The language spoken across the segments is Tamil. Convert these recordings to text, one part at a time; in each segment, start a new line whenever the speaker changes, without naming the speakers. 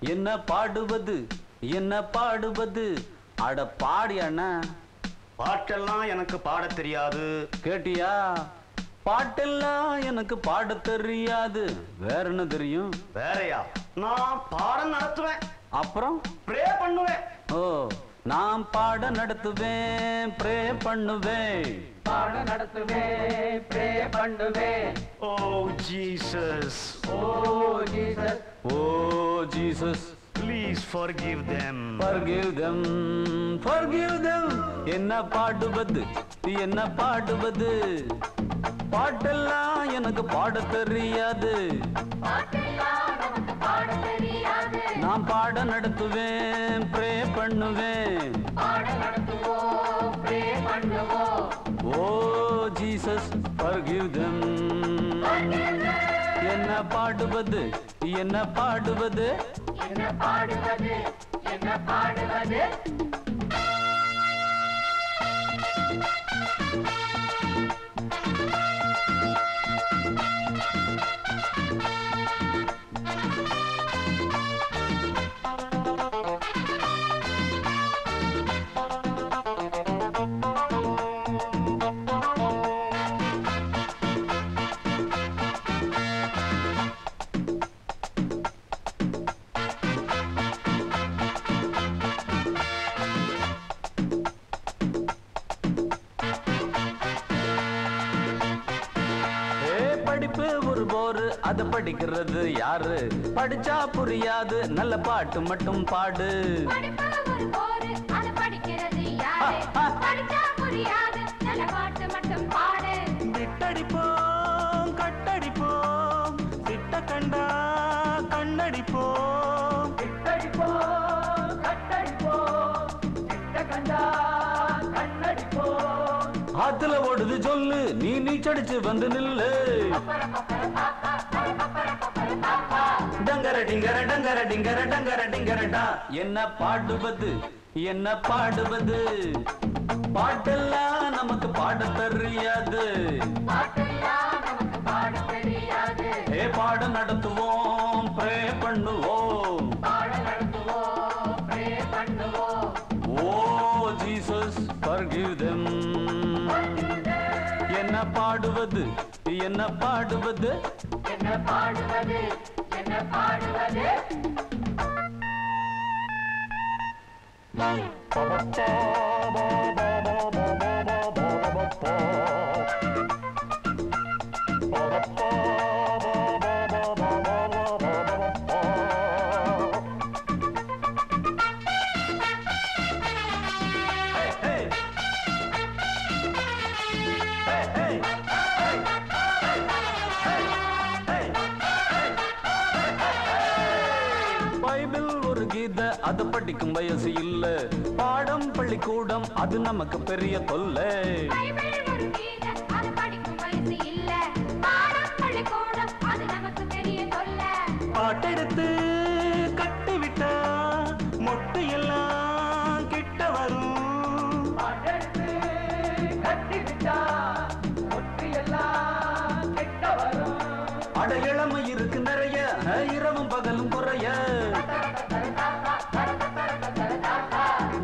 என்ன பாடுவது என்ன பாடுவது அட பாடி அண்ணா.
பாட்டெல்லாம் எனக்கு பாட தெரியாது.
கேட்டியா? பாட்டெல்லாம் எனக்கு பாட தெரியாது. வேற என்ன தெரியும்?
வேறையா? நான் பாடம் நடத்துவேன்.
அப்புறம்
ப்ரே பண்ணுவேன்.
ஓ, நான் பாட நடத்துவேன், ப்ரே பண்ணுவேன்.
பாட நடத்துவேன், ப்ரே பண்ணுவேன்.
Oh Jesus,
oh Jesus,
oh Jesus,
please forgive them.
forgive them, forgive them. என்ன பாடுவது என்ன பாடுவது பாட்டெல்லாம் எனக்கு பாட தெரியாது. நான் பாட நடத்துவேன், ப்ரே பண்ணுவேன். Oh Jesus, forgive them. என்ன பாடுவது என்ன பாடுவது
என்ன பாடுவது என்ன பாடுவது.
படிப்பு ஒரு போரு, அத படிக்கிறது யாரு? படிச்சா புரியாது, நல்ல பாட்டு மட்டும் பாடு. விட்டடிப்போம் கட்டடிப்போம், திட்ட கண்டா கண்ணடிப்போம்.
விட்டடிப்போம் கட்டடிப்போம், திட்ட கண்டா கண்ணடிப்போம்.
ஆத்துல ஓடுது சொல்லு, நீ நீச்சடிச்சு வந்து நில்லு. டங்கர டிங்கர டங்கர டிங்கர டங்கர டிங்கரடா. என்ன பாடுவது என்ன பாடுவது பாட்டெல்லாம் நமக்கு பாட தெரியாது. ஏ பாட நடத்துவோம், ப்ரே பண்ணுவோம். ஓ ஜீசஸ், forgive them. என்ன பாடுவது என்ன பாடுவது
என்ன பாடுவது என்ன பாடுவது.
பைபிள் ஒரு கீத, அது படிக்கும் வயசு இல்ல. பாடம் பள்ளிக்கூடம் அது நமக்கு பெரிய தொல்லை. பாட்டெடுத்து கட்டிவிட்டா மொட்டு எல்லாம் கிட்ட வரும்.
பாட்டெடுத்து கட்டிவிட்டா மொட்டு எல்லாம் கிட்ட வரும்.
அட இளமை இருக்கு நிறைய, இரவும் பகலும் குறைய.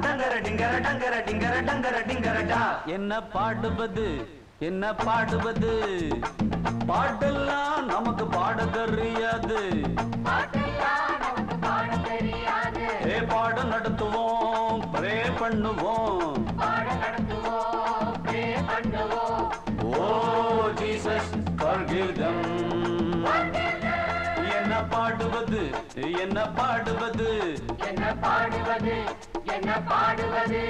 டங்கர டிங்கர டங்கர டிங்கர டங்கர டிங்கரடா. என்ன பாடுவது என்ன பாடுவது பாட்டெல்லாம் நமக்கு பாட தெரியாது. ஏ பாட நடத்துவோம், ப்ரே பண்ணுவோம். ஓ ஜீசஸ், forgive them. என்ன பாடுவது என்ன பாடுவது
என்ன பாடுவது என்ன பாடுவது.